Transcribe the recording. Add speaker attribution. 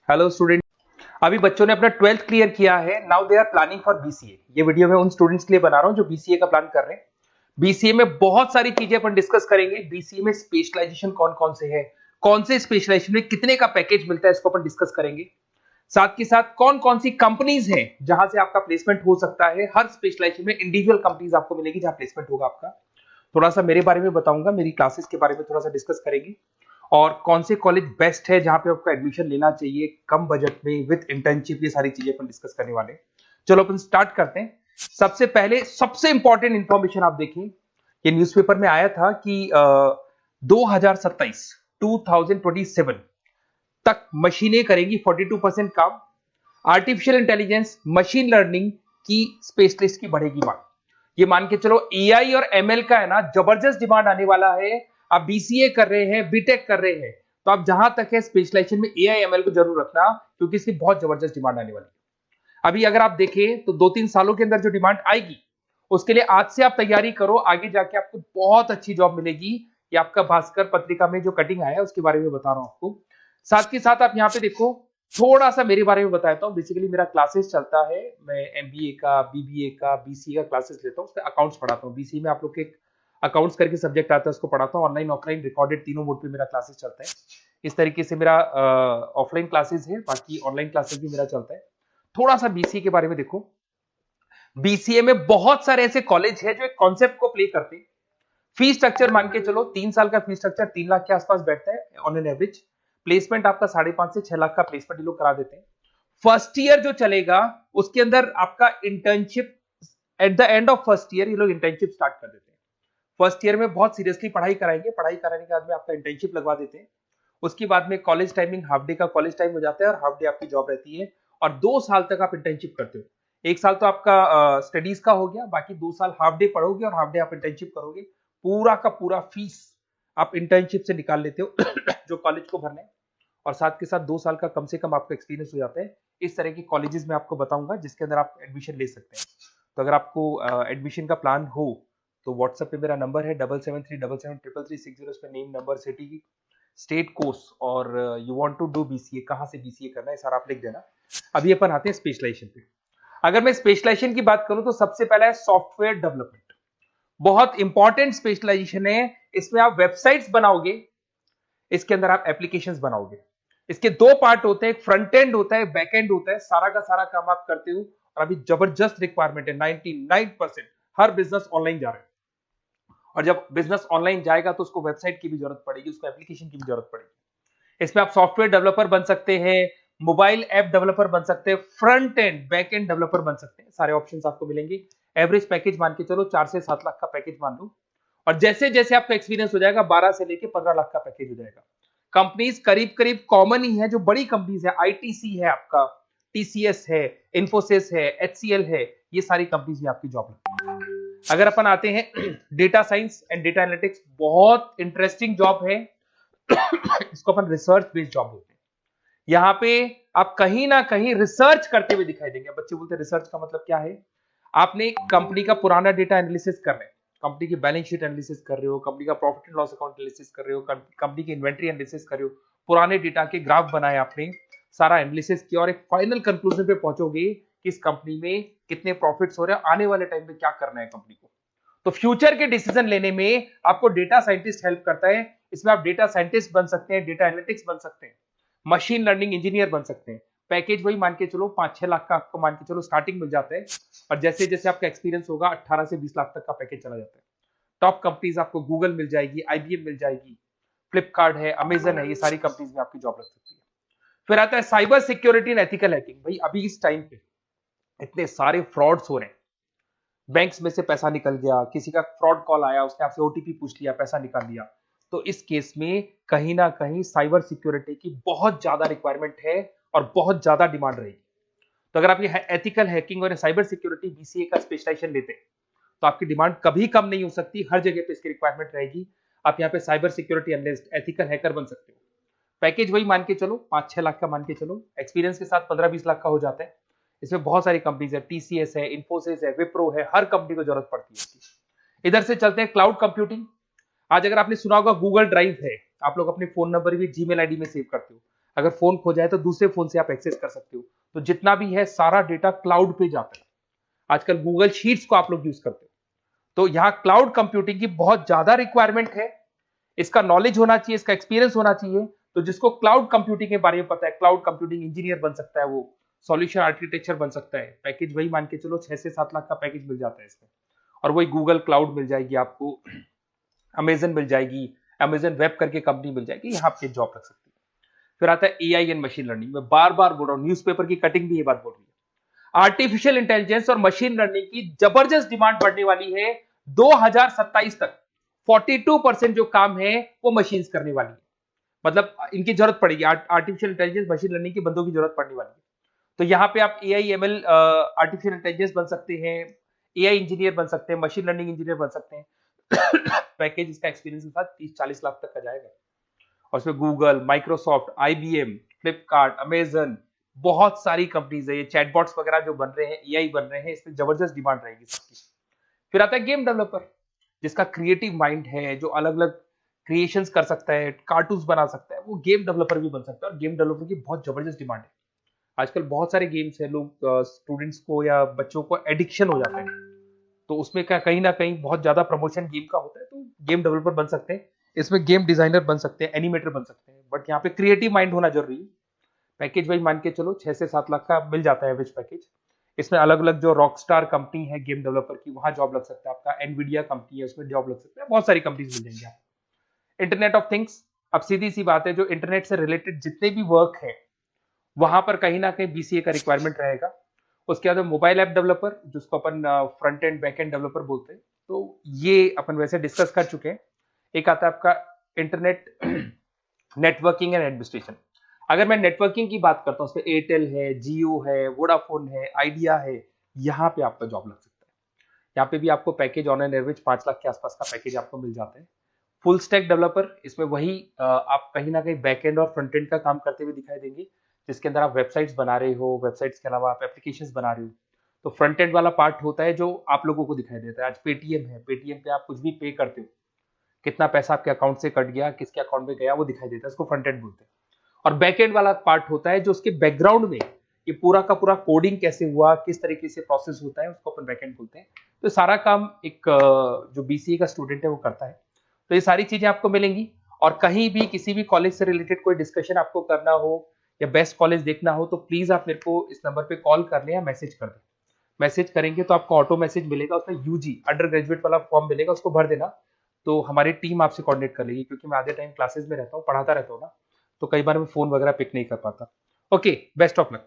Speaker 1: Hello student. अभी बच्चों ने अपना 12th क्लियर किया है। Now they are planning for BCA. ये वीडियो मैं उन स्टूडेंट्स के लिए बना रहा हूं जो बीसीए का प्लान कर रहे हैं। बीसीए में बहुत सारी चीजें अपन डिस्कस करेंगे। बीसीए में स्पेशलाइजेशन कौन कौन से है, कौन से स्पेशलाइजेशन में कितने का पैकेज मिलता है, इसको अपन डिस्कस करेंगे। साथ के साथ कौन कौन सी कंपनीज हैं जहां से आपका प्लेसमेंट हो सकता है। हर स्पेशलाइजेशन में इंडिविजुअल कंपनीज आपको मिलेगी जहां प्लेसमेंट होगा आपका। थोड़ा सा मेरे बारे में बताऊंगा, मेरी क्लासेस के बारे में थोड़ा सा डिस्कस करेंगे और कौन से कॉलेज बेस्ट है जहां पे आपको एडमिशन लेना चाहिए कम बजट में विद इंटर्नशिप। ये सारी चीजें अपन डिस्कस करने वाले हैं। चलो अपन स्टार्ट करते हैं। सबसे पहले सबसे इंपॉर्टेंट इंफॉर्मेशन आप देखें, ये न्यूज़पेपर में आया था कि 2027 2027 तक मशीनें करेंगी 42% काम। आर्टिफिशियल इंटेलिजेंस मशीन लर्निंग की स्पेशलिस्ट की बढ़ेगी मांग। ये मान के चलो एआई और एमएल का है ना जबरदस्त डिमांड आने वाला है। आप बीसीए कर रहे हैं, बीटेक कर रहे हैं, तो आप जहां तक है स्पेशलाइजेशन में एआई एमएल को जरूर रखना, क्योंकि इसकी बहुत जबरदस्त डिमांड आने वाली है। अभी अगर आप देखें तो 2-3 सालों के अंदर जो डिमांड आएगी उसके लिए आज से आप तैयारी करो, आगे जाके आपको बहुत अच्छी जॉब मिलेगी। ये आपका भास्कर पत्रिका में जो कटिंग आया है उसके बारे में बता रहा हूं आपको। साथ के साथ आप यहाँ पे देखो, थोड़ा सा मेरे बारे में बताता हूँ। बेसिकली मेरा क्लासेस चलता है, मैं एमबीए का, बीबीए का, बीसीए का क्लासेस लेता हूँ, उसमें अकाउंट्स पढ़ाता हूँ। बीसीए में आप लोग के अकाउंट्स करके सब्जेक्ट आता है, उसको पढ़ाता हूँ। ऑनलाइन ऑफलाइन रिकॉर्डेड तीनों मोड पे मेरा क्लासेस चलता है। इस तरीके से मेरा ऑफलाइन क्लासेस है, बाकी ऑनलाइन क्लासेस भी मेरा चलता है। थोड़ा सा बीसीए के बारे में देखो। बीसीए में बहुत सारे ऐसे कॉलेज है जो एक कॉन्सेप्ट को प्ले करते हैं। फीस स्ट्रक्चर मान के चलो 3 साल का फीस स्ट्रक्चर 3 लाख के आसपास बैठता है ऑन एन एवरेज। प्लेसमेंट आपका 5.5 से 6 लाख का प्लेसमेंट ये लोग करा देते हैं। फर्स्ट ईयर जो चलेगा उसके अंदर आपका internship, at the end of first year ये लोग इंटर्नशिप स्टार्ट कर देते हैं। फर्स्ट ईयर में बहुत सीरियसली पढ़ाई कराएंगे, पढ़ाई कराने के बाद में आपका इंटर्नशिप लगवा देते हैं। उसके बाद में कॉलेज टाइमिंग हाफ डे का कॉलेज टाइम हो जाता है और हाफ डे आपकी जॉब रहती है। और 2 साल तक आप इंटर्नशिप करते हो। 1 साल तो आपका स्टडीज का हो गया, बाकी 2 साल हाफ डे पढ़ोगे और हाफ डे आप इंटर्नशिप करोगे। पूरा का पूरा फीस आप इंटर्नशिप से निकाल लेते हो जो कॉलेज को भरना है। और साथ के साथ 2 साल का कम से कम आपका एक्सपीरियंस हो जाता है। इस तरह के कॉलेजेस में आपको बताऊंगा जिसके अंदर आप एडमिशन ले सकते हैं। तो अगर आपको एडमिशन का प्लान हो तो व्हाट्सएप पे मेरा नंबर है 7737733360। इस पे name, number, city, state, course और you want to do BCA, कहां से बीसीए करना है सारा आप लिख देना। अभी अपन आते हैं स्पेशलाइजेशन पे। अगर मैं स्पेशलाइजेशन की बात करूं तो सबसे पहला है सॉफ्टवेयर डेवलपमेंट। बहुत इंपॉर्टेंट स्पेशलाइजेशन है। इसमें आप वेबसाइट्स बनाओगे, इसके अंदर आप एप्लीकेशंस बनाओगे। इसके 2 पार्ट होते हैं, एक फ्रंट एंड होता है, बैक एंड होता है। सारा का सारा काम आप करते हो और अभी जबरदस्त रिक्वायरमेंट है। 99% हर बिजनेस ऑनलाइन जा रहा है और जब बिजनेस ऑनलाइन जाएगा तो उसको वेबसाइट की भी जरूरत पड़ेगी, उसको एप्लीकेशन की भी जरूरत पड़ेगी। इसमें आप सॉफ्टवेयर डेवलपर बन सकते हैं, मोबाइल ऐप डेवलपर बन सकते हैं, front end back end developer बन सकते हैं। सारे ऑप्शंस आपको मिलेंगे। एवरेज पैकेज मान के चलो 4 से 7 लाख का पैकेज मान लो। और जैसे जैसे आपका एक्सपीरियंस हो जाएगा 12 से लेके 15 लाख का पैकेज हो जाएगा। कंपनीज करीब करीब कॉमन ही है, जो बड़ी कंपनीज है, आईटीसी है आपका, टीसीएस है, इन्फोसिस है, एचसीएल है, ये सारी कंपनीज में आपकी जॉब लगती है। अगर अपन आते हैं data science and data analytics, बहुत इंटरेस्टिंग जॉब है। इसको अपन रिसर्च बेस्ड जॉब बोलते हैं। यहाँ पे आप कहीं ना कहीं रिसर्च करते हुए दिखाई देंगे। बच्चे बोलते हैं रिसर्च का मतलब क्या है। आपने कंपनी का पुराना डेटा एनालिसिस कर रहे हैं, कंपनी की बैलेंस शीट एनालिसिस कर रहे हो, कंपनी का profit and loss account analysis कर रहे हो, कंपनी की इन्वेंट्री एनालिसिस कर रहे हो, पुराने डेटा के ग्राफ बनाए आपने, सारा एनालिसिस किया और एक फाइनल कंक्लूजन पे पहुंचोगे कि इस कंपनी में कितने प्रॉफिट्स हो रहे हैं, आने वाले टाइम में क्या करना है कंपनी को। तो फ्यूचर के डिसीजन लेने में आपको डेटा साइंटिस्ट हेल्प करता है। इसमें आप डेटा साइंटिस्ट बन सकते हैं, डेटा एनालिटिक्स बन सकते हैं, मशीन लर्निंग इंजीनियर बन सकते हैं। पैकेज वही मान के चलो 5-6 लाख का आपको मान के चलो स्टार्टिंग मिल जाता है। और जैसे जैसे आपका एक्सपीरियंस होगा 18 से 20 लाख तक का पैकेज चला जाता है। टॉप कंपनीज आपको गूगल मिल जाएगी, आईबीएम मिल जाएगी, फ्लिपकार्ट है, अमेजन है, ये सारी कंपनीज में आपकी जॉब लग सकती है। फिर आता है cyber security and ethical hacking. भाई अभी इस टाइम पे इतने सारे फ्रॉड्स हो रहे हैं, बैंक्स में से पैसा निकल गया, किसी का फ्रॉड कॉल आया, उसने आपसे ओटीपी पूछ लिया, पैसा निकाल लिया। तो इस केस में कहीं ना कहीं साइबर सिक्योरिटी की बहुत ज्यादा रिक्वायरमेंट है और बहुत ज्यादा डिमांड रहेगी। तो अगर आप ये एथिकल हैकिंग और साइबर सिक्योरिटी बीसीए का स्पेशलाइजेशन लेते हैं तो आपकी डिमांड कभी कम नहीं हो सकती, हर जगह पे इसकी रिक्वायरमेंट रहेगी। आप यहाँ पे cyber security analyst, ethical hacker बन सकते हो। पैकेज वही मान के चलो 5-6 लाख का मान के चलो, एक्सपीरियंस के साथ 15-20 लाख का हो जाता है। इसमें बहुत सारी कंपनीज है, टीसीएस है, इन्फोसिस है, विप्रो है, हर कंपनी को जरूरत पड़ती है इसकी। इधर से चलते हैं क्लाउड कंप्यूटिंग। आज अगर आपने सुना होगा गूगल ड्राइव है, आप लोग अपने फोन नंबर भी जीमेल आईडी में सेव करते हो। अगर फोन खो जाए तो दूसरे फोन से आप एक्सेस कर सकते हो। तो जितना भी है सारा डेटा क्लाउड पे जाता है। आजकल गूगल शीट्स को आप लोग यूज करते हो, तो यहाँ क्लाउड कंप्यूटिंग की बहुत ज्यादा रिक्वायरमेंट है। इसका नॉलेज होना चाहिए, इसका एक्सपीरियंस होना चाहिए। तो जिसको क्लाउड कंप्यूटिंग के बारे में पता है, क्लाउड कंप्यूटिंग इंजीनियर बन सकता है, वो सॉल्यूशन आर्किटेक्चर बन सकता है। पैकेज वही मान के चलो 6 से 7 लाख का पैकेज मिल जाता है इसमें, और वही गूगल क्लाउड मिल जाएगी आपको, अमेजन मिल जाएगी, अमेजन वेब करके कंपनी मिल जाएगी, यहाँ पे जॉब लग सकती है। फिर आता है एआई एंड मशीन लर्निंग। मैं बार बार बोल रहा हूँ, न्यूज़पेपर की कटिंग भी ये बात बोल रही है। आर्टिफिशियल इंटेलिजेंस और मशीन लर्निंग की जबरदस्त डिमांड बढ़ने वाली है 2027 तक। 42% जो काम है वो मशीन्स करने वाली है, मतलब इनकी जरूरत पड़ेगी। आर्टिफिशियल इंटेलिजेंस मशीन लर्निंग के बंदों की जरूरत पड़ने वाली है। तो यहाँ पे आप एआई एमएल आर्टिफिशियल इंटेलिजेंस बन सकते हैं, एआई इंजीनियर बन सकते हैं, मशीन लर्निंग इंजीनियर बन सकते हैं। पैकेज इसका एक्सपीरियंस के साथ 30-40 लाख तक का जाएगा। और उसमें Google, Microsoft, IBM, Flipkart, Amazon, बहुत सारी कंपनीज है। ये चैटबॉट्स वगैरह जो बन रहे हैं, एआई बन रहे हैं, इसमें जबरदस्त डिमांड रहेगी सबकी। फिर आता है गेम डेवलपर, जिसका क्रिएटिव माइंड है, जो अलग अलग क्रिएशंस कर सकता है, कार्टून्स बना सकता है, वो गेम डेवलपर भी बन सकता है। और गेम डेवलपर की बहुत जबरदस्त डिमांड है। आजकल बहुत सारे गेम्स है, लोग स्टूडेंट्स को या बच्चों को एडिक्शन हो जाता है, तो उसमें क्या कहीं ना कहीं बहुत ज्यादा प्रमोशन गेम का होता है। तो गेम डेवलपर बन सकते हैं, इसमें गेम डिजाइनर बन सकते हैं, एनिमेटर बन सकते हैं, बट यहाँ पे क्रिएटिव माइंड होना जरूरी है। पैकेज वही मान के चलो 6 से 7 लाख का मिल जाता है एवरेज पैकेज। इसमें अलग अलग जो रॉकस्टार कंपनी है गेम डेवलपर की, वहां जॉब लग सकता है आपका। एनवीडिया कंपनी है, उसमें जॉब लग सकता है। बहुत सारी कंपनीज मिल जाएंगी आपको। इंटरनेट ऑफ थिंग्स, अब सीधी सी बात है, जो इंटरनेट से रिलेटेड जितने भी वर्क है वहां पर कहीं ना कहीं बीसीए का रिक्वायरमेंट रहेगा। उसके बाद मोबाइल ऐप डेवलपर, जिसको अपन front end back end developer बोलते हैं, तो ये अपन वैसे डिस्कस कर चुके हैं। एक आता है आपका इंटरनेट नेटवर्किंग एंड एडमिनिस्ट्रेशन। अगर मैं नेटवर्किंग की बात करता हूँ, उसमें एयरटेल है, जियो है, वोडाफोन है, आइडिया है, यहाँ पे आपका जॉब लग सकता है। यहाँ पे भी आपको package on an average 5 lakh के आसपास का पैकेज आपको मिल जाता है। फुल स्टैक डेवलपर, इसमें वही आप कहीं ना कहीं बैक एंड और फ्रंट एंड का काम करते हुए दिखाई देंगे, जिसके अंदर आप वेबसाइट्स बना रहे हो, वेबसाइट्स के अलावा आप एप्लीकेशंस बना रहे हो। तो फ्रंट एंड वाला पार्ट होता है जो आप लोगों को दिखाई देता है। आज पेटीएम है, पेटीएम पे आप कुछ भी पे करते हो, कितना पैसा आपके अकाउंट से कट गया, किसके अकाउंट में गया, वो दिखाई देता है, उसको फ्रंट एंड बोलते हैं। और बैक एंड वाला पार्ट होता है जो उसके बैकग्राउंड में ये पूरा का पूरा कोडिंग कैसे हुआ, किस तरीके से प्रोसेस होता है, उसको अपन बैक एंड बोलते हैं। तो सारा काम एक जो बीसीए का स्टूडेंट है वो करता है। तो ये सारी चीजें आपको मिलेंगी। और कहीं भी किसी भी कॉलेज से रिलेटेड कोई डिस्कशन आपको करना हो या बेस्ट कॉलेज देखना हो, तो प्लीज आप मेरे को इस नंबर पे कॉल कर लें या मैसेज कर दें। मैसेज करेंगे तो आपको ऑटो मैसेज मिलेगा, उसमें यूजी अंडर ग्रेजुएट वाला फॉर्म मिलेगा, उसको भर देना। तो हमारी टीम आपसे कोऑर्डिनेट कर लेगी, क्योंकि मैं आधे टाइम क्लासेस में रहता हूँ, पढ़ाता रहता हूँ ना, तो कई बार मैं फोन वगैरह पिक नहीं कर पाता। Okay, best of luck.